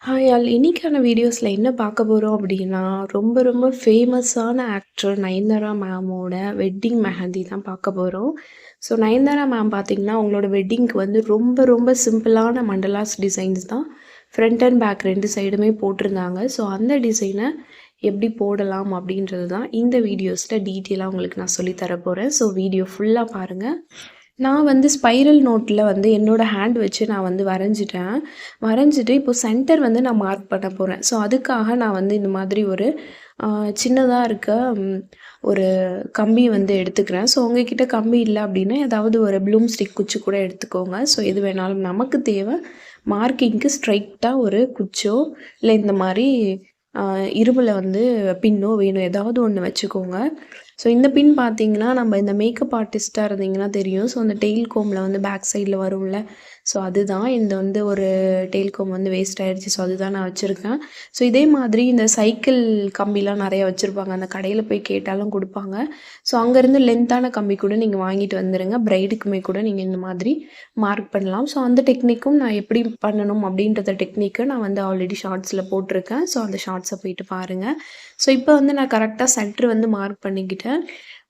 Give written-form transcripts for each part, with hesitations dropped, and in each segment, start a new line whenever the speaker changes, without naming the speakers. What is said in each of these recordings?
Hi all இன்னைக்கான வீடியோஸில் என்ன பார்க்க போகிறோம் அப்படின்னா ரொம்ப ரொம்ப ஃபேமஸான ஆக்டர் நயன்தாரா மேமோட வெட்டிங் மெஹந்தி தான் பார்க்க போகிறோம். ஸோ நயன்தாரா மேம் பார்த்திங்கன்னா அவங்களோட வெட்டிங்க்கு வந்து ரொம்ப ரொம்ப சிம்பிளான மண்டலாஸ் டிசைன்ஸ் தான் ஃப்ரண்ட் அண்ட் பேக் ரெண்டு சைடுமே போட்டிருந்தாங்க. ஸோ அந்த டிசைனை எப்படி போடலாம் அப்படின்றது தான் இந்த வீடியோஸில் டீட்டெயிலாக உங்களுக்கு நான் சொல்லித்தர போகிறேன். ஸோ வீடியோ ஃபுல்லாக பாருங்கள். நான் வந்து ஸ்பைரல் நோட்டில் வந்து என்னோடய ஹேண்ட் வச்சு நான் வந்து வரைஞ்சிட்டேன். வரைஞ்சிட்டு இப்போ சென்டர் வந்து நான் மார்க் பண்ண போகிறேன். ஸோ அதுக்காக நான் வந்து இந்த மாதிரி ஒரு சின்னதாக இருக்க ஒரு கம்பி வந்து எடுத்துக்கிறேன். ஸோ உங்ககிட்ட கம்பி இல்லை அப்படின்னா ஏதாவது ஒரு ப்ளூம் ஸ்டிக் குச்சி கூட எடுத்துக்கோங்க. ஸோ எது வேணாலும் நமக்கு தேவை மார்க்கிங்க்கு ஸ்ட்ரைட்டாக ஒரு குச்சோ இல்லை இந்த மாதிரி இரும்பில் வந்து பின்னோ வேணும், ஏதாவது ஒன்று வச்சுக்கோங்க. ஸோ இந்த பின் பார்த்தீங்கன்னா நம்ம இந்த மேக்கப் ஆர்டிஸ்ட்டாக இருந்தீங்கன்னா தெரியும். ஸோ அந்த டெயில் கோமில் வந்து பேக் சைடில் வரும்ல, ஸோ அதுதான். இந்த வந்து ஒரு டெயில் கோம் வந்து வேஸ்ட் ஆகிடுச்சு. ஸோ அதுதான் நான் வச்சுருக்கேன். ஸோ இதே மாதிரி இந்த சைக்கிள் கம்பிலாம் நிறையா வச்சுருப்பாங்க. அந்த கடையில் போய் கேட்டாலும் கொடுப்பாங்க. ஸோ அங்கேருந்து லென்த்தான கம்பி கூட நீங்கள் வாங்கிட்டு வந்துடுங்க. ப்ரைடுக்குமே கூட நீங்கள் இந்த மாதிரி மார்க் பண்ணலாம். ஸோ அந்த டெக்னிக்கும் நான் எப்படி பண்ணணும் அப்படின்றத டெக்னிக்கை நான் வந்து ஆல்ரெடி ஷார்ட்ஸில் போட்டிருக்கேன். ஸோ அந்த ஷார்ட்ஸை போயிட்டு பாருங்கள். ஸோ இப்போ வந்து நான் கரெக்டாக சென்டர் வந்து மார்க் பண்ணிக்கிட்டேன்.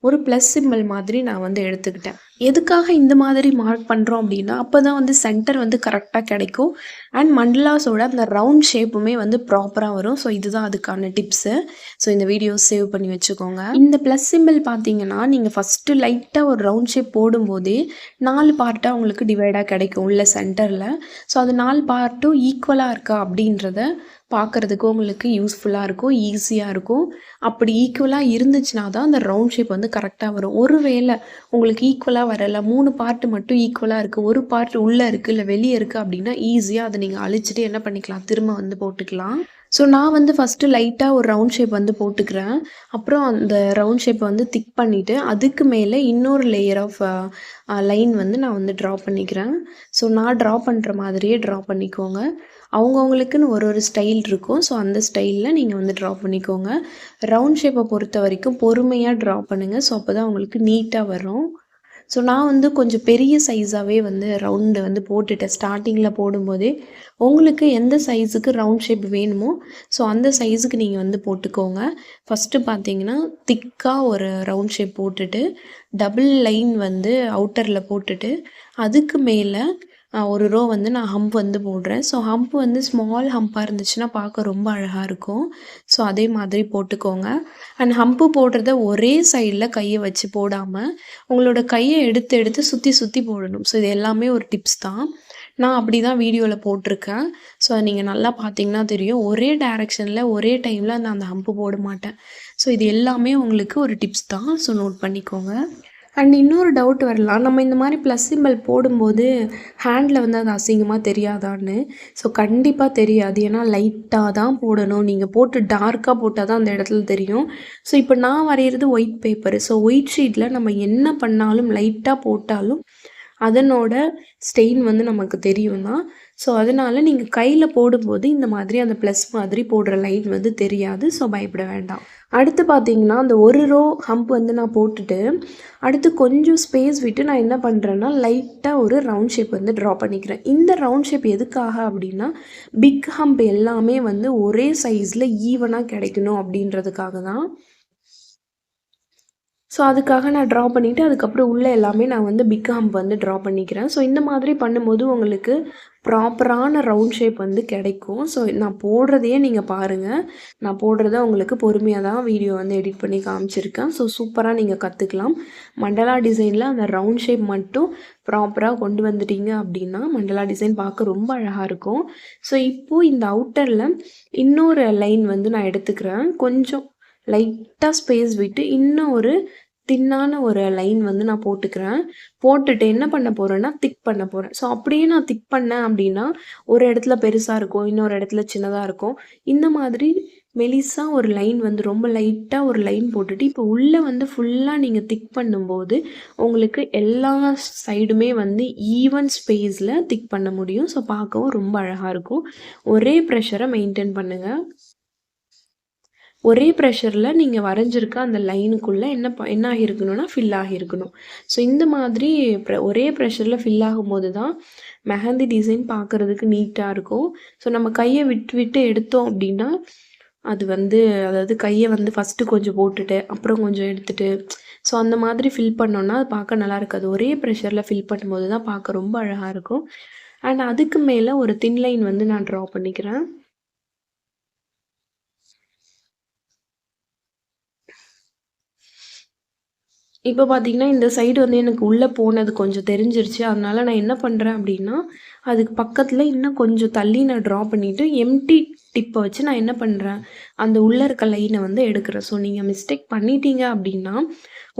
ஒரு ப்ளஸ் சிம்பிள் மாதிரி நான் வந்து எடுத்துக்கிட்டேன். எதுக்காக இந்த மாதிரி மார்க் பண்ணுறோம் அப்படின்னா அப்போ தான் வந்து சென்டர் வந்து கரெக்டாக கிடைக்கும். அண்ட் மண்டலாஸோட அந்த ரவுண்ட் ஷேப்புமே வந்து ப்ராப்பராக வரும். ஸோ இதுதான் அதுக்கான டிப்ஸு. ஸோ இந்த வீடியோ சேவ் பண்ணி வச்சுக்கோங்க. இந்த ப்ளஸ் சிம்பிள் பார்த்தீங்கன்னா நீங்கள் ஃபஸ்ட்டு லைட்டாக ஒரு ரவுண்ட் ஷேப் போடும்போதே 4 பார்ட்டாக உங்களுக்கு டிவைடாக கிடைக்கும் உள்ள சென்டரில். ஸோ அது 4 பார்ட்டும் ஈக்குவலாக இருக்கா அப்படின்றத பார்க்குறதுக்கு உங்களுக்கு யூஸ்ஃபுல்லாக இருக்கும், ஈஸியாக இருக்கும். அப்படி ஈக்குவலாக இருந்துச்சுன்னா தான் அந்த ரவுண்ட் ஷேப் வந்து கரெக்டாக வரும். ஒருவேளை உங்களுக்கு ஈக்குவலாக வரலை, 3 பார்ட்டு மட்டும் ஈக்குவலாக இருக்குது, ஒரு பார்ட் உள்ளே இருக்குது இல்லை வெளியே இருக்குது அப்படின்னா ஈஸியாக அதை நீங்கள் அழிச்சிட்டு என்ன பண்ணிக்கலாம், திரும்ப வந்து போட்டுக்கலாம். ஸோ நான் வந்து ஃபஸ்ட்டு லைட்டாக ஒரு ரவுண்ட் ஷேப் வந்து போட்டுக்கிறேன். அப்புறம் அந்த ரவுண்ட் ஷேப்பை வந்து திக் பண்ணிவிட்டு அதுக்கு மேலே இன்னொரு லேயர் ஆஃப் லைன் வந்து நான் வந்து ட்ரா பண்ணிக்கிறேன். ஸோ நான் ட்ரா பண்ணுற மாதிரியே ட்ரா பண்ணிக்கோங்க. அவங்கவுங்களுக்குன்னு ஒரு ஸ்டைல் இருக்கும். ஸோ அந்த ஸ்டைலில் நீங்கள் வந்து ட்ரா பண்ணிக்கோங்க. ரவுண்ட் ஷேப்பை பொறுத்த வரைக்கும் பொறுமையாக ட்ரா பண்ணுங்கள். ஸோ அப்போ தான் உங்களுக்கு நீட்டாக வரும். ஸோ நான் வந்து கொஞ்சம் பெரிய சைஸாகவே வந்து ரவுண்டு வந்து போட்டுட்டேன் ஸ்டார்டிங்கில் போடும்போதே. உங்களுக்கு எந்த சைஸுக்கு ரவுண்ட் ஷேப் வேணுமோ ஸோ அந்த சைஸுக்கு நீங்கள் வந்து போட்டுக்கோங்க. ஃபஸ்ட்டு பார்த்தீங்கன்னா திக்காக ஒரு ரவுண்ட் ஷேப் போட்டுட்டு டபுள் லைன் வந்து அவுட்டரில் போட்டுட்டு அதுக்கு மேலே ஒரு ரோ வந்து நான் ஹம்ப் வந்து போடுறேன். ஸோ ஹம்ப் வந்து ஸ்மால் ஹம்ப்பாக இருந்துச்சுன்னா பார்க்க ரொம்ப அழகாக இருக்கும். ஸோ அதே மாதிரி போட்டுக்கோங்க. அண்ட் ஹம்ப்பு போடுறத ஒரே சைடில் கையை வச்சு போடாமல் உங்களோட கையை எடுத்து எடுத்து சுற்றி சுற்றி போடணும். ஸோ இது எல்லாமே ஒரு டிப்ஸ் தான். நான் அப்படி தான் வீடியோவில் போட்டிருக்கேன். ஸோ அதை நீங்கள் நல்லா பார்த்தீங்கன்னா தெரியும். ஒரே டைரெக்ஷனில் ஒரே டைமில் நான் அந்த ஹம்ப்பு போட மாட்டேன். ஸோ இது எல்லாமே உங்களுக்கு ஒரு டிப்ஸ் தான். ஸோ நோட் பண்ணிக்கோங்க. அண்ட் இன்னொரு டவுட் வரலாம், நம்ம இந்த மாதிரி ப்ளஸ் சிம்பிள் போடும்போது ஹேண்டில் வந்து அது அசிங்கமாக தெரியாதான்னு. ஸோ கண்டிப்பாக தெரியாது. ஏன்னா லைட்டாக தான் போடணும். நீங்கள் போட்டு டார்க்காக போட்டால் தான் அந்த இடத்துல தெரியும். ஸோ இப்போ நான் வரைகிறது ஒயிட் பேப்பரு. ஸோ ஒயிட் ஷீட்டில் நம்ம என்ன பண்ணாலும் லைட்டாக போட்டாலும் அதனோட ஸ்டெயின் வந்து நமக்கு தெரியும் தான். ஸோ அதனால் நீங்கள் கையில் போடும்போது இந்த மாதிரி அந்த ப்ளஸ் மாதிரி போடுற லைன் வந்து தெரியாது. ஸோ பயப்பட வேண்டாம். அடுத்து பார்த்தீங்கன்னா அந்த ஒரு ரோ ஹம்ப் வந்து நான் போட்டுட்டு அடுத்து கொஞ்சம் ஸ்பேஸ் விட்டு நான் என்ன பண்ணுறேன்னா லைட்டாக ஒரு ரவுண்ட் ஷேப் வந்து ட்ரா பண்ணிக்கிறேன். இந்த ரவுண்ட் ஷேப் எதுக்காக அப்படின்னா பிக் ஹம்ப் எல்லாமே வந்து ஒரே சைஸில் ஈவனாக கிடைக்கணும் அப்படின்றதுக்காக தான். ஸோ அதுக்காக நான் ட்ரா பண்ணிவிட்டு அதுக்கப்புறம் உள்ளே எல்லாமே நான் வந்து பிக் ஹம்ப் வந்து ட்ரா பண்ணிக்கிறேன். ஸோ இந்த மாதிரி பண்ணும்போது உங்களுக்கு ப்ராப்பரான ரவுண்ட் ஷேப் வந்து கிடைக்கும். ஸோ நான் போடுறதையே நீங்கள் பாருங்கள். நான் போடுறத உங்களுக்கு பொறுமையாக தான் வீடியோ வந்து எடிட் பண்ணி காமிச்சிருக்கேன். ஸோ சூப்பராக நீங்கள் கற்றுக்கலாம். மண்டலா டிசைனில் அந்த ரவுண்ட் ஷேப் மட்டும் ப்ராப்பராக கொண்டு வந்துட்டீங்க அப்படின்னா மண்டலா டிசைன் பார்க்க ரொம்ப அழகாக இருக்கும். ஸோ இப்போது இந்த அவுட்டரில் இன்னொரு லைன் வந்து நான் எடுத்துக்கிறேன். கொஞ்சம் லைட்டாக ஸ்பேஸ் விட்டு இன்னும் ஒரு தின்னான ஒரு லைன் வந்து நான் போட்டுக்கிறேன். போட்டுட்டு என்ன பண்ண போகிறேன்னா திக் பண்ண போகிறேன். ஸோ அப்படியே நான் திக் பண்ணேன் அப்படின்னா ஒரு இடத்துல பெருசாக இருக்கும், இன்னொரு இடத்துல சின்னதாக இருக்கும். இந்த மாதிரி மெலிசா ஒரு லைன் வந்து ரொம்ப லைட்டாக ஒரு லைன் போட்டுட்டு இப்போ உள்ளே வந்து ஃபுல்லாக நீங்கள் திக் பண்ணும்போது உங்களுக்கு எல்லா சைடுமே வந்து ஈவன் ஸ்பேஸில் திக் பண்ண முடியும். ஸோ பார்க்கவும் ரொம்ப அழகாக இருக்கும். ஒரே ப்ரெஷரை மெயின்டைன் பண்ணுங்கள். ஒரே ப்ரெஷரில் நீங்கள் வரைஞ்சிருக்க அந்த லைனுக்குள்ளே என்ன ஆகியிருக்கணும்னா ஃபில் ஆகியிருக்கணும். ஸோ இந்த மாதிரி ஒரே ப்ரெஷரில் ஃபில் ஆகும்போது தான் மெஹந்தி டிசைன் பார்க்குறதுக்கு நீட்டாக இருக்கும். ஸோ நம்ம கையை விட்டு விட்டு எடுத்தோம் அப்படின்னா அது வந்து அதாவது கையை வந்து ஃபஸ்ட்டு கொஞ்சம் போட்டுட்டு அப்புறம் கொஞ்சம் எடுத்துட்டு ஸோ அந்த மாதிரி ஃபில் பண்ணோன்னா அது பார்க்க நல்லா இருக்காது. ஒரே ப்ரெஷரில் ஃபில் பண்ணும்போது தான் பார்க்க ரொம்ப அழகாக இருக்கும். அண்ட் அதுக்கு மேலே ஒரு தின் லைன் வந்து நான் ட்ரா பண்ணிக்கிறேன். இப்போ பார்த்தீங்கன்னா, இந்த சைடு வந்து எனக்கு உள்ளே போனது கொஞ்சம் தெரிஞ்சிருச்சு. அதனால நான் என்ன பண்ணுறேன் அப்படின்னா, அதுக்கு பக்கத்தில் இன்னும் கொஞ்சம் தள்ளி நான் ட்ரா பண்ணிவிட்டு எம்டி டிப்பை வச்சு நான் என்ன பண்ணுறேன், அந்த உள்ளே இருக்க லைனை வந்து எடுக்கிறேன். ஸோ நீங்கள் மிஸ்டேக் பண்ணிட்டீங்க அப்படின்னா,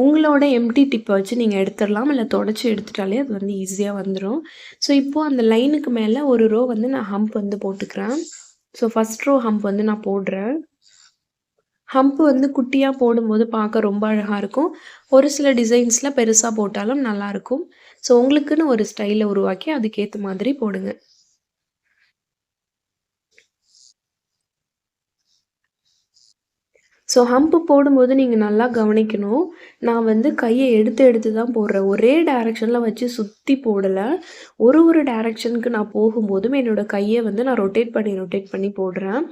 உங்களோட எம்டி டிப்பை வச்சு நீங்கள் எடுத்துடலாம். இல்லை தொடச்சி எடுத்துட்டாலே அது வந்து ஈஸியாக வந்துடும். ஸோ இப்போது அந்த லைனுக்கு மேலே ஒரு ரோ வந்து நான் ஹம்ப் வந்து போட்டுக்கிறேன். ஸோ ஃபஸ்ட் ரோ ஹம்ப் வந்து நான் போடுறேன். ஹம்ப் வந்து குட்டியாக போடும்போது பார்க்க ரொம்ப அழகாக இருக்கும். ஒரு சில டிசைன்ஸில் பெருசாக போட்டாலும் நல்லாயிருக்கும். ஸோ உங்களுக்குன்னு ஒரு ஸ்டைலை உருவாக்கி அதுக்கேற்ற மாதிரி போடுங்க. ஸோ ஹம்ப் போடும்போது நீங்கள் நல்லா கவனிக்கணும். நான் வந்து கையை எடுத்து எடுத்து தான் போடுறேன். ஒரே டைரெக்ஷனில் வச்சு சுற்றி போடலை. ஒரு டைரெக்ஷனுக்கு நான் போகும்போதும் என்னோடய கையை வந்து நான் ரொட்டேட் பண்ணி போடுறேன்.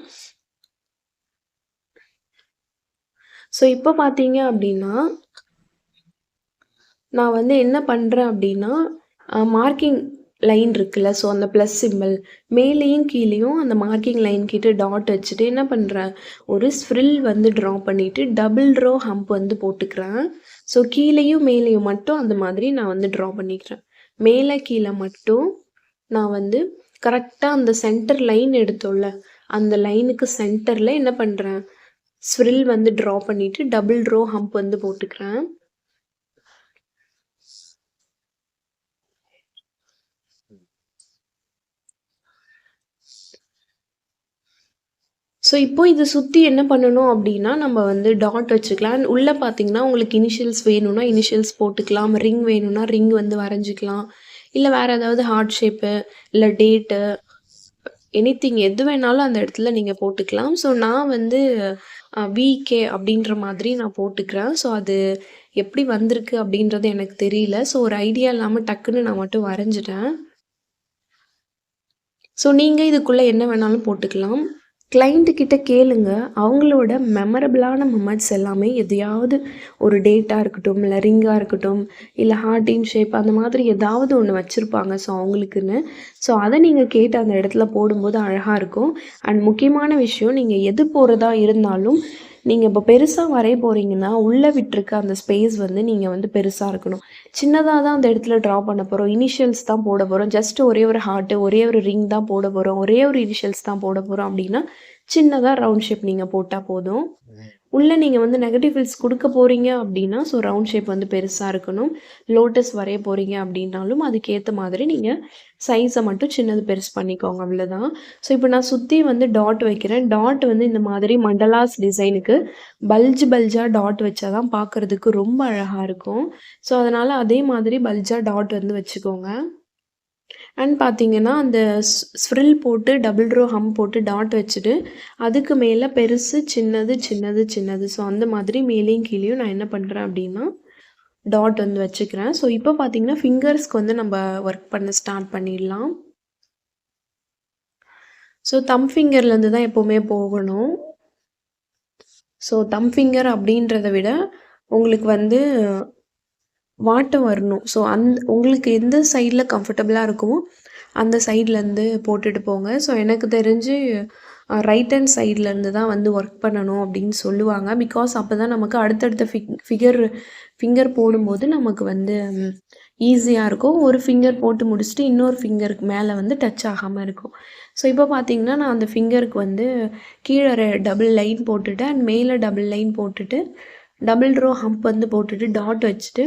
ஸோ இப்போ பார்த்தீங்க அப்படின்னா, நான் வந்து என்ன பண்ணுறேன் அப்படின்னா, மார்க்கிங் லைன் இருக்குல்ல, ஸோ அந்த ப்ளஸ் சிம்பிள் மேலேயும் கீழேயும் அந்த மார்க்கிங் லைன் கிட்ட டாட் வச்சுட்டு என்ன பண்ணுறேன், ஒரு ஸ்ப்ரில் வந்து ட்ரா பண்ணிவிட்டு டபுள் ரோ ஹம்ப் வந்து போட்டுக்கிறேன். ஸோ கீழேயும் மேலேயும் மட்டும் அந்த மாதிரி நான் வந்து ட்ரா பண்ணிக்கிறேன். மேலே கீழே மட்டும் நான் வந்து கரெக்டாக அந்த சென்டர் லைன் எடுத்தோம்ல, அந்த லைனுக்கு சென்டரில் என்ன பண்ணுறேன், ஸ்ப்ரில் வந்து ட்ரா பண்ணிவிட்டு டபுள் ரோ ஹம்ப் வந்து போட்டுக்கிறேன். ஸோ இப்போ இதை சுற்றி என்ன பண்ணணும் அப்படின்னா, நம்ம வந்து டாட் வச்சுக்கலாம். அண்ட் உள்ளே பார்த்தீங்கன்னா உங்களுக்கு இனிஷியல்ஸ் வேணும்னா இனிஷியல்ஸ் போட்டுக்கலாம். ரிங் வேணும்னா ரிங் வந்து வரைஞ்சிக்கலாம். இல்லை வேறு ஏதாவது ஹார்ட் ஷேப்பு இல்லை டேட்டு எனிதிங் எது வேணாலும் அந்த இடத்துல நீங்கள் போட்டுக்கலாம். ஸோ நான் வந்து விகே அப்படின்ற மாதிரி நான் போட்டுக்கிறேன். ஸோ அது எப்படி வந்திருக்கு அப்படின்றது எனக்கு தெரியல. ஸோ ஒரு ஐடியா இல்லாமல் டக்குன்னு நான் மட்டும் வரைஞ்சிட்டேன். ஸோ நீங்கள் இதுக்குள்ளே என்ன வேணாலும் போட்டுக்கலாம். கிளைண்ட்டு கிட்ட கேளுங்க. அவங்களோட மெமரபிளான மொமெண்ட்ஸ் எல்லாமே எதையாவது ஒரு டேட்டாக இருக்கட்டும், இல்லை ரிங்காக இருக்கட்டும், இல்லை ஹார்ட்டின் ஷேப் அந்த மாதிரி ஏதாவது ஒன்று வச்சுருப்பாங்க ஸோ அவங்களுக்குன்னு. ஸோ அதை நீங்கள் கேட்டு அந்த இடத்துல போடும்போது அழகாக இருக்கும். அண்ட் முக்கியமான விஷயம், நீங்கள் எது போடுறதா இருந்தாலும் நீங்கள் இப்போ பெருசாக வரைய போகிறீங்கன்னா உள்ளே விட்டுருக்க அந்த ஸ்பேஸ் வந்து நீங்கள் வந்து பெருசாக இருக்கணும். சின்னதாக தான் அந்த இடத்துல ட்ரா பண்ண போகிறோம், இனிஷியல்ஸ் தான் போட போகிறோம், ஜஸ்ட் ஒரே ஒரு ஹார்ட்டு ஒரே ஒரு ரிங் தான் போட போகிறோம், ஒரே ஒரு இனிஷியல்ஸ் தான் போட போகிறோம் அப்படின்னா சின்னதாக ரவுண்ட் ஷேப் நீங்கள் போட்டால் போதும். உள்ளே நீங்கள் வந்து நெகட்டிவ் ஃபில்ஸ் கொடுக்க போகிறீங்க அப்படின்னா ஸோ ரவுண்ட் ஷேப் வந்து பெருசாக இருக்கணும். லோட்டஸ் வரைய போகிறீங்க அப்படின்னாலும் அதுக்கேற்ற மாதிரி நீங்கள் சைஸை மட்டும் சின்னது பெருசு பண்ணிக்கோங்க, அவ்வளோதான். ஸோ இப்போ நான் சுற்றி வந்து டாட் வைக்கிறேன். டாட் வந்து இந்த மாதிரி மண்டலாஸ் டிசைனுக்கு பல்ஜாக டாட் வச்சா தான் பார்க்குறதுக்கு ரொம்ப அழகாக இருக்கும். ஸோ அதனால் அதே மாதிரி பல்ஜாக டாட் வந்து வச்சுக்கோங்க. அண்ட் பார்த்தீங்கன்னா அந்த ஸ்ப்ரில் போட்டு டபுள் ரோ ஹம் போட்டு டாட் வச்சுட்டு அதுக்கு மேலே பெருசு சின்னது சின்னது சின்னது ஸோ அந்த மாதிரி மேலேயும் கீழேயும் நான் என்ன பண்ணுறேன் அப்படின்னா டாட் வந்து வச்சுக்கிறேன். ஸோ இப்போ பார்த்தீங்கன்னா ஃபிங்கர்ஸ்க்கு வந்து நம்ம ஒர்க் பண்ண ஸ்டார்ட் பண்ணிடலாம். ஸோ தம் ஃபிங்கர்லேருந்து தான் எப்போவுமே போகணும். ஸோ தம் ஃபிங்கர் அப்படின்றத விட உங்களுக்கு வந்து வாட்டம் வரணும். ஸோ உங்களுக்கு எந்த சைடில் கம்ஃபர்டபுளாக இருக்குமோ அந்த சைட்லேருந்து போட்டுட்டு போங்க. ஸோ எனக்கு தெரிஞ்சு ரைட் ஹேண்ட் சைட்லேருந்து தான் வந்து ஒர்க் பண்ணணும் அப்படின்னு சொல்லுவாங்க. பிகாஸ் அப்போ தான் நமக்கு அடுத்தடுத்த ஃபிங்கர் போடும்போது நமக்கு வந்து ஈஸியாக இருக்கும். ஒரு ஃபிங்கர் போட்டு முடிச்சுட்டு இன்னொரு ஃபிங்கருக்கு மேலே வந்து டச் ஆகாமல் இருக்கும். ஸோ இப்போ பார்த்தீங்கன்னா நான் அந்த ஃபிங்கருக்கு வந்து கீழே டபுள் லைன் போட்டுட்டு அண்ட் மேலே டபுள் லைன் போட்டுட்டு டபுள் ரோ ஹம்ப் வந்து போட்டுட்டு டாட் வச்சுட்டு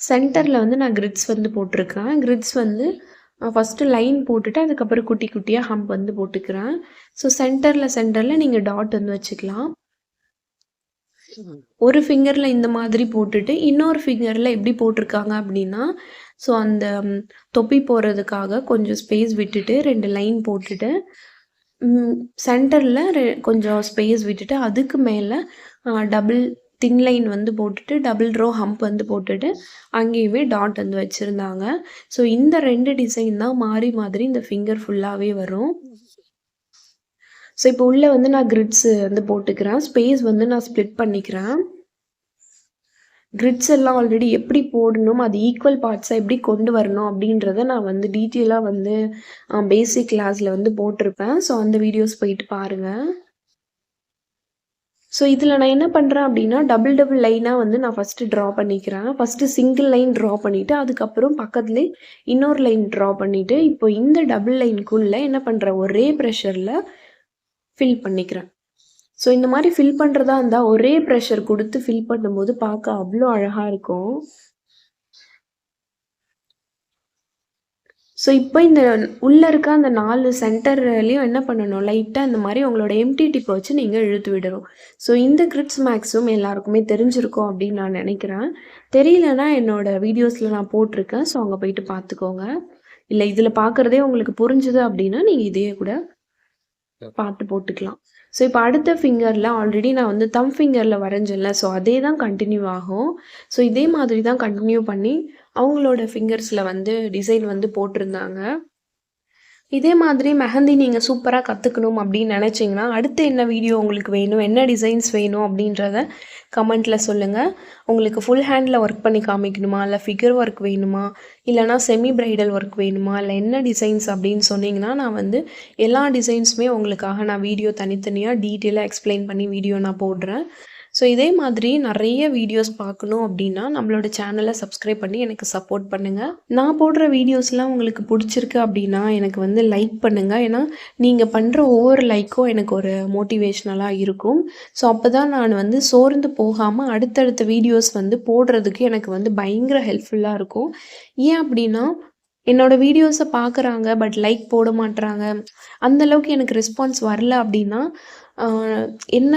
சென்டரில் வந்து நான் கிரிட்ஸ் வந்து போட்டிருக்கேன். கிரிட்ஸ் வந்து ஃபஸ்ட்டு லைன் போட்டுட்டு அதுக்கப்புறம் குட்டி குட்டியாக ஹம்ப் வந்து போட்டுக்கிறேன். ஸோ சென்டரில் நீங்கள் டாட் வந்து வச்சுக்கலாம். ஒரு ஃபிங்கரில் இந்த மாதிரி போட்டுட்டு இன்னொரு ஃபிங்கரில் எப்படி போட்டிருக்காங்க அப்படின்னா ஸோ அந்த தொப்பி போடுறதுக்காக கொஞ்சம் ஸ்பேஸ் விட்டுட்டு 2 லைன் போட்டுட்டு சென்டரில் கொஞ்சம் ஸ்பேஸ் விட்டுட்டு அதுக்கு மேலே டபுள் தின் லைன் வந்து போட்டுட்டு டபுள் ரோ ஹம்ப் வந்து போட்டுட்டு அங்கேயுமே டாட் வந்து வச்சுருந்தாங்க. ஸோ இந்த 2 டிசைன் தான் மாறி மாதிரி இந்த ஃபிங்கர் ஃபுல்லாகவே வரும். ஸோ இப்போ உள்ளே வந்து நான் கிரிட்ஸ் வந்து போட்டுக்கிறேன். ஸ்பேஸ் வந்து நான் ஸ்ப்ளிட் பண்ணிக்கிறேன். கிரிட்ஸ் எல்லாம் ஆல்ரெடி எப்படி போடணும், அது ஈக்குவல் பார்ட்ஸாக எப்படி கொண்டு வரணும் அப்படின்றத நான் வந்து டீட்டெயிலாக வந்து பேசிக் கிளாஸில் வந்து போட்டிருப்பேன். ஸோ அந்த வீடியோஸ் போயிட்டு பாருங்கள். ஸோ இதில் நான் என்ன பண்ணுறேன் அப்படின்னா டபுள் லைனாக வந்து நான் ஃபஸ்ட்டு ட்ரா பண்ணிக்கிறேன். ஃபஸ்ட்டு சிங்கிள் லைன் ட்ரா பண்ணிவிட்டு அதுக்கப்புறம் பக்கத்துலேயே இன்னொரு லைன் ட்ரா பண்ணிவிட்டு இப்போ இந்த டபுள் லைனுக்குள்ளே என்ன பண்ணுறேன், ஒரே ப்ரெஷரில் ஃபில் பண்ணிக்கிறேன். ஸோ இந்த மாதிரி ஃபில் பண்ணுறதா இருந்தால் ஒரே ப்ரெஷர் கொடுத்து ஃபில் பண்ணும்போது பார்க்க அவ்வளோ அழகாக இருக்கும். ஸோ இப்போ இந்த உள்ளே இருக்க அந்த 4 சென்டர்லேயும் என்ன பண்ணணும், லைட்டாக இந்த மாதிரி உங்களோட எம்டி டிப்பை வச்சு நீங்கள் இழுத்து விடணும். ஸோ இந்த கிரிட்ஸ் மேக்ஸும் எல்லாருக்குமே தெரிஞ்சிருக்கும் அப்படின்னு நான் நினைக்கிறேன். தெரியலனா என்னோடய வீடியோஸில் நான் போட்டிருக்கேன். ஸோ அங்கே போயிட்டு பார்த்துக்கோங்க. இல்லை இதில் பார்க்குறதே உங்களுக்கு புரிஞ்சுது அப்படின்னா நீங்கள் இதையே கூட பார்த்து போட்டுக்கலாம். ஸோ இப்போ அடுத்த ஃபிங்கரில் ஆல்ரெடி நான் வந்து தம் ஃபிங்கரில் வரைஞ்சேன்ல, ஸோ அதே தான் கண்டினியூ ஆகும். ஸோ இதே மாதிரி தான் கண்டினியூ பண்ணி அவங்களோட ஃபிங்கர்ஸில் வந்து டிசைன் வந்து போட்டிருந்தாங்க. இதே மாதிரி மெஹந்தி நீங்கள் சூப்பராக கற்றுக்கணும் அப்படின்னு நினச்சிங்கன்னா அடுத்து என்ன வீடியோ உங்களுக்கு வேணும், என்ன டிசைன்ஸ் வேணும் அப்படின்றத கமெண்ட்டில் சொல்லுங்கள். உங்களுக்கு ஃபுல் ஹேண்டில் ஒர்க் பண்ணி காமிக்கணுமா, இல்லை ஃபிகர் ஒர்க் வேணுமா, இல்லைனா செமி பிரைடல் ஒர்க் வேணுமா, இல்லை என்ன டிசைன்ஸ் அப்படின்னு சொன்னிங்கன்னா நான் வந்து எல்லா டிசைன்ஸுமே உங்களுக்காக நான் வீடியோ தனித்தனியாக டீட்டெயிலாக எக்ஸ்பிளைன் பண்ணி வீடியோ நான் போடுறேன். ஸோ இதே மாதிரி நிறைய வீடியோஸ் பார்க்கணும் அப்படின்னா நம்மளோட சேனலை சப்ஸ்கிரைப் பண்ணி எனக்கு சப்போர்ட் பண்ணுங்கள். நான் போடுற வீடியோஸ்லாம் உங்களுக்கு பிடிச்சிருக்கு அப்படின்னா எனக்கு வந்து லைக் பண்ணுங்கள். ஏன்னா நீங்கள் பண்ணுற ஒவ்வொரு லைக்கும் எனக்கு ஒரு மோட்டிவேஷ்னலாக இருக்கும். ஸோ அப்போ தான் நான் வந்து சோர்ந்து போகாமல் அடுத்தடுத்த வீடியோஸ் வந்து போடுறதுக்கு எனக்கு வந்து பயங்கர ஹெல்ப்ஃபுல்லாக இருக்கும். ஏன் அப்படின்னா என்னோடய வீடியோஸை பார்க்குறாங்க பட் லைக் போட மாட்டுறாங்க, அந்தளவுக்கு எனக்கு ரெஸ்பான்ஸ் வரல அப்படின்னா என்ன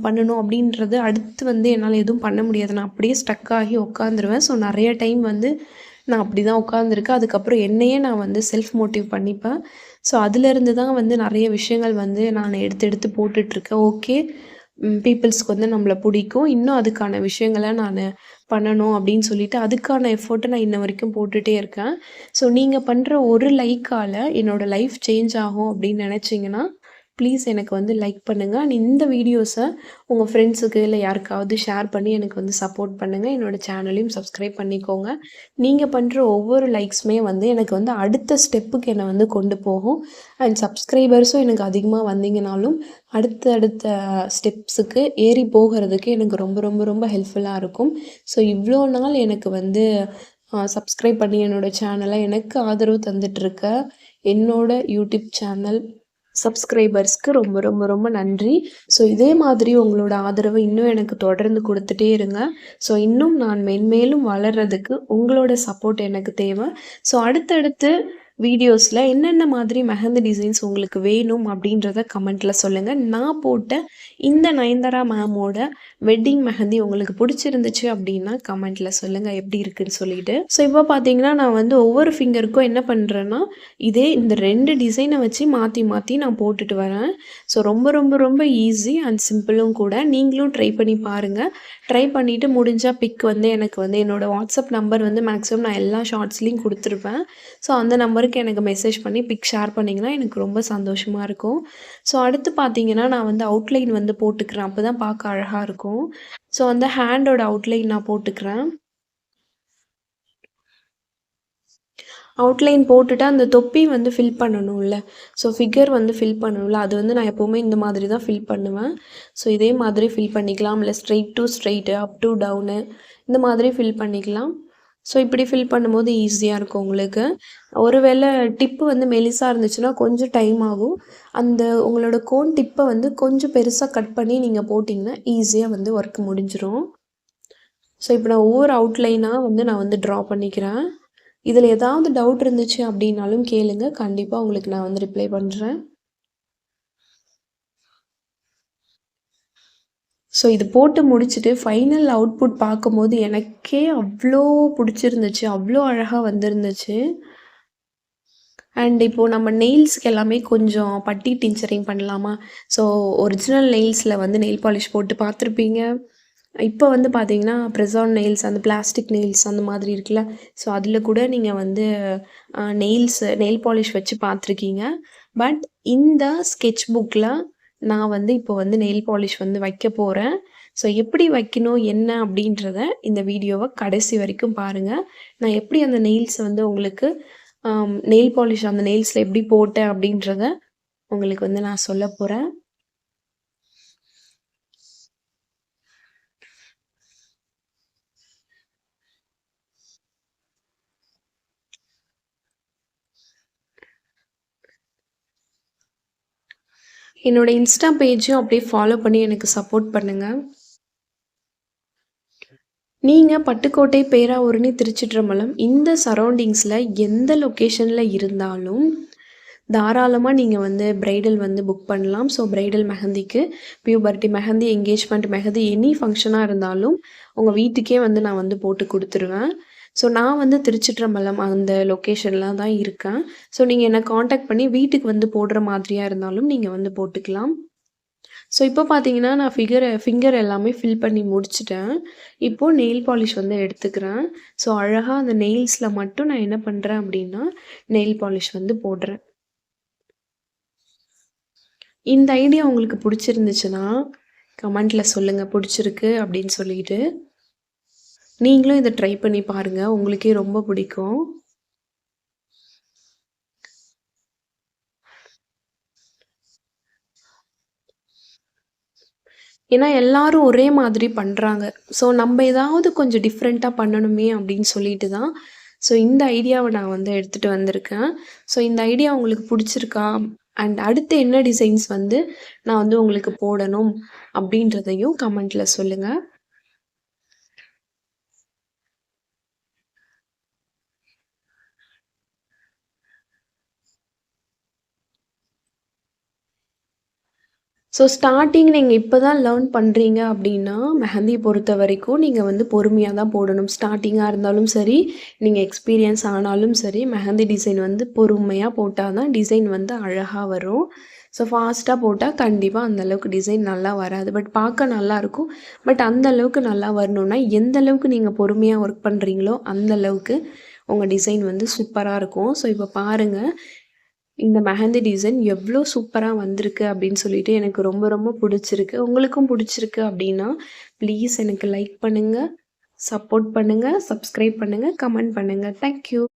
பண்ணணும் அப்படின்றது அடுத்து வந்து என்னால் எதுவும் பண்ண முடியாது. நான் அப்படியே ஸ்டக் ஆகி உட்காந்துருவேன். ஸோ நிறைய டைம் வந்து நான் அப்படி தான் உட்காந்துருக்கேன். அதுக்கப்புறம் என்னையே நான் வந்து செல்ஃப் மோட்டிவ் பண்ணிப்பேன். ஸோ அதுலேருந்து தான் வந்து நிறைய விஷயங்கள் வந்து நான் எடுத்து எடுத்து போட்டுட்ருக்கேன். ஓகே, பீப்புள்ஸ்க்கு வந்து நம்மளை பிடிக்கும், இன்னும் அதுக்கான விஷயங்களை நான் பண்ணணும் அப்படின்னு சொல்லிட்டு அதுக்கான எஃபோர்ட்டை நான் இன்ன வரைக்கும் போட்டுகிட்டே இருக்கேன். ஸோ நீங்கள் பண்ணுற ஒரு லைக்கால் என்னோடய லைஃப் சேஞ்ச் ஆகும் அப்படின்னு நினச்சிங்கன்னா ப்ளீஸ் எனக்கு வந்து லைக் பண்ணுங்கள். அண்ட் இந்த வீடியோஸை உங்கள் ஃப்ரெண்ட்ஸுக்கு இல்லை யாருக்காவது ஷேர் பண்ணி எனக்கு வந்து சப்போர்ட் பண்ணுங்கள். என்னோடய சேனலையும் சப்ஸ்கிரைப் பண்ணிக்கோங்க. நீங்கள் பண்ணுற ஒவ்வொரு லைக்ஸுமே வந்து எனக்கு வந்து அடுத்த ஸ்டெப்புக்கு என்னை வந்து கொண்டு போகும். அண்ட் சப்ஸ்கிரைபர்ஸும் எனக்கு அதிகமாக வந்தீங்கனாலும் அடுத்த ஸ்டெப்ஸுக்கு ஏறி போகிறதுக்கு எனக்கு ரொம்ப ரொம்ப ரொம்ப ஹெல்ப்ஃபுல்லாக இருக்கும். ஸோ இவ்வளோ நாள் எனக்கு வந்து சப்ஸ்கிரைப் பண்ணி என்னோடய சேனலை எனக்கு ஆதரவு தந்துட்டுருக்க என்னோட யூடியூப் சேனல் சப்ஸ்கிரைபர்ஸ்க்கு ரொம்ப ரொம்ப ரொம்ப நன்றி. ஸோ இதே மாதிரி உங்களோட ஆதரவை இன்னும் எனக்கு தொடர்ந்து கொடுத்துட்டே இருங்க. ஸோ இன்னும் நான் மென்மேலும் வளர்கிறதுக்கு உங்களோட சப்போர்ட் எனக்கு தேவை. ஸோ அடுத்தடுத்து வீடியோஸில் என்னென்ன மாதிரி மெஹந்தி டிசைன்ஸ் உங்களுக்கு வேணும் அப்படின்றத கமெண்ட்டில் சொல்லுங்கள். நான் போட்ட இந்த நயன்தாரா மேமோட வெட்டிங் மெஹந்தி உங்களுக்கு பிடிச்சிருந்துச்சு அப்படின்னா கமெண்ட்டில் சொல்லுங்கள் எப்படி இருக்குன்னு சொல்லிட்டு. ஸோ இப்போ பார்த்தீங்கன்னா நான் வந்து ஒவ்வொரு ஃபிங்கருக்கும் என்ன பண்ணுறேன்னா இதே இந்த 2 டிசைனை வச்சு மாற்றி மாற்றி நான் போட்டுட்டு வரேன். ஸோ ரொம்ப ரொம்ப ரொம்ப ஈஸி அண்ட் சிம்பிளும் கூட. நீங்களும் ட்ரை பண்ணி பாருங்கள். ட்ரை பண்ணிவிட்டு முடிஞ்சால் பிக் வந்து எனக்கு வந்து என்னோடய வாட்ஸ்அப் நம்பர் வந்து மேக்ஸிமம் நான் எல்லா ஷார்ட்ஸ்லேயும் கொடுத்துருப்பேன். ஸோ அந்த நம்பருக்கு எனக்கு மெசேஜ் பண்ணி பிக் ஷேர் பண்ணிங்கன்னா எனக்கு ரொம்ப சந்தோஷமாக இருக்கும். ஸோ அடுத்து பார்த்தீங்கன்னா நான் வந்து அவுட்லைன் வந்து போட்டுக்கிறேன். அப்போ தான் பார்க்க அழகாக இருக்கும். ஸோ அந்த ஹேண்டோட அவுட்லைன் நான் போட்டுக்கிறேன். அவுட்லைன் போட்டுட்டு அந்த தொப்பி வந்து ஃபில் பண்ணணும்ல, ஸோ ஃபிகர் வந்து ஃபில் பண்ணணும்ல, அது வந்து நான் எப்போவுமே இந்த மாதிரி தான் ஃபில் பண்ணுவேன். ஸோ இதே மாதிரி ஃபில் பண்ணிக்கலாம். இல்லை straight to straight, up to down இந்த மாதிரி ஃபில் பண்ணிக்கலாம். ஸோ இப்படி ஃபில் பண்ணும்போது ஈஸியாக இருக்கும் உங்களுக்கு. ஒருவேளை டிப்பு வந்து மெலிசாக இருந்துச்சுன்னா கொஞ்சம் டைம் ஆகும். அந்த உங்களோட கோன் டிப்பை வந்து கொஞ்சம் பெருசாக கட் பண்ணி நீங்கள் போட்டிங்கன்னா ஈஸியாக வந்து ஒர்க் முடிஞ்சிடும். ஸோ இப்போ நான் ஒவ்வொரு அவுட்லைனாக வந்து நான் வந்து ட்ரா பண்ணிக்கிறேன். இதில் ஏதாவது டவுட் இருந்துச்சு அப்படின்னாலும் கேளுங்க, கண்டிப்பாக உங்களுக்கு நான் வந்து ரிப்ளை பண்ணுறேன். ஸோ இது போட்டு முடிச்சுட்டு ஃபைனல் அவுட்புட் பார்க்கும்போது எனக்கே அவ்வளோ பிடிச்சிருந்துச்சு, அவ்வளோ அழகாக வந்திருந்துச்சு. அண்ட் இப்போது நம்ம நெயில்ஸ்க்கு எல்லாமே கொஞ்சம் பட்டி டிஞ்சரிங் பண்ணலாமா? ஸோ ஒரிஜினல் நெயில்ஸில் வந்து நெயில் பாலிஷ் போட்டு பார்த்துருப்பீங்க. இப்போ வந்து பார்த்தீங்கன்னா, ப்ரெஸ்-ஆன் நெயில்ஸ் அந்த பிளாஸ்டிக் நெயில்ஸ் அந்த மாதிரி இருக்குல்ல. ஸோ அதில கூட நீங்க வந்து நெயில் பாலிஷ் வச்சு பார்த்துருக்கீங்க. பட் இந்த ஸ்கெட்ச் புக்கில நான் வந்து இப்போ வந்து நெயில் பாலிஷ் வந்து வைக்க போறேன். ஸோ எப்படி வைக்கணும், என்ன அப்படின்றத இந்த வீடியோவ கடைசி வரைக்கும் பாருங்க. நான் எப்படி அந்த நெயில்ஸ வந்து உங்களுக்கு நெயில் பாலிஷ் அந்த நெயில்ஸில் எப்படி போட்டேன் அப்படின்றத உங்களுக்கு வந்து நான் சொல்லப் போறேன். என்னோட இன்ஸ்டா பேஜையும் அப்படியே ஃபாலோ பண்ணி எனக்கு சப்போர்ட் பண்ணுங்க. நீங்க பட்டுக்கோட்டை, பேராவூரணி, திருச்சிற்றம்பலம் இந்த சரௌண்டிங்ஸில் எந்த லொக்கேஷனில் இருந்தாலும் தாராளமாக நீங்கள் வந்து பிரைடல் வந்து புக் பண்ணலாம். ஸோ பிரைடல் மெஹந்திக்கு puberty mehndi, engagement mehndi any ஃபங்க்ஷனாக இருந்தாலும் உங்கள் வீட்டுக்கே வந்து நான் வந்து போட்டு கொடுத்துருவேன். ஸோ நான் வந்து திருச்சிற்றம்பலம் அந்த லொக்கேஷனில் தான் இருக்கேன். ஸோ நீங்கள் என்னை காண்டாக்ட் பண்ணி வீட்டுக்கு வந்து போடுற மாதிரியாக இருந்தாலும் நீங்கள் வந்து போட்டுக்கலாம். ஸோ இப்போ பார்த்தீங்கன்னா, நான் ஃபிங்கர் எல்லாமே ஃபில் பண்ணி முடிச்சுட்டேன். இப்போது நெயில் பாலிஷ் வந்து எடுத்துக்கிறேன். ஸோ அழகா அந்த நெயில்ஸில் மட்டும் நான் என்ன பண்ணுறேன் அப்படின்னா, நெயில் பாலிஷ் வந்து போடுறேன். இந்த ஐடியா உங்களுக்கு பிடிச்சிருந்துச்சுன்னா, கமெண்ட்ல சொல்லுங்க பிடிச்சிருக்கு அப்படின்னு சொல்லிட்டு. நீங்களும் இத ட்ரை பண்ணி பாருங்க. உங்களுக்கே ரொம்ப பிடிக்கும். ஏன்னா எல்லாரும் ஒரே மாதிரி பண்றாங்க. ஸோ நம்ம ஏதாவது கொஞ்சம் டிஃப்ரெண்ட்டா பண்ணணுமே அப்படின்னு சொல்லிட்டு தான், ஸோ இந்த ஐடியாவ நான் வந்து எடுத்துட்டு வந்திருக்கேன். ஸோ இந்த ஐடியா உங்களுக்கு பிடிச்சிருக்கா? அண்ட் அடுத்து என்ன டிசைன்ஸ் வந்து நான் வந்து உங்களுக்கு போடணும் அப்படின்றதையும் கமெண்ட்ல சொல்லுங்க. ஸோ ஸ்டார்ட்டிங் நீங்க இப்ப தான் லேர்ன் பண்றீங்க அப்படின்னா, மெஹந்திய பொறுத்தவரைக்கும் நீங்க வந்து பொறுமையா தான் போடணும். ஸ்டார்ட்டிங்கா இருந்தாலும் சரி, நீங்க எக்ஸ்பீரியன்ஸ் ஆனாலும் சரி, மெஹந்தி டிசைன் வந்து பொறுமையா போட்டா தான் டிசைன் வந்து அழகா வரும். ஸோ ஃபாஸ்ட்டா போட்டா கண்டிப்பா அந்த அளவுக்கு டிசைன் நல்லா வராது. பட் பார்க்க நல்லாயிருக்கும். பட் அந்த அளவுக்கு நல்லா வரணும்னா, எந்த அளவுக்கு நீங்க பொறுமையா ஒர்க் பண்றீங்களோ, அந்த அளவுக்கு உங்க டிசைன் வந்து சூப்பரா இருக்கும். ஸோ இப்ப பாருங்க. இந்த மெஹந்தி டிசைன் எவ்வளோ சூப்பரா வந்திருக்கு அப்படின்னு சொல்லிட்டு எனக்கு ரொம்ப ரொம்ப பிடிச்சிருக்கு. உங்களுக்கும் பிடிச்சிருக்கு அப்படின்னா, ப்ளீஸ் எனக்கு லைக் பண்ணுங்க, சப்போர்ட் பண்ணுங்க, சப்ஸ்கிரைப் பண்ணுங்க, கமெண்ட் பண்ணுங்க. Thank you.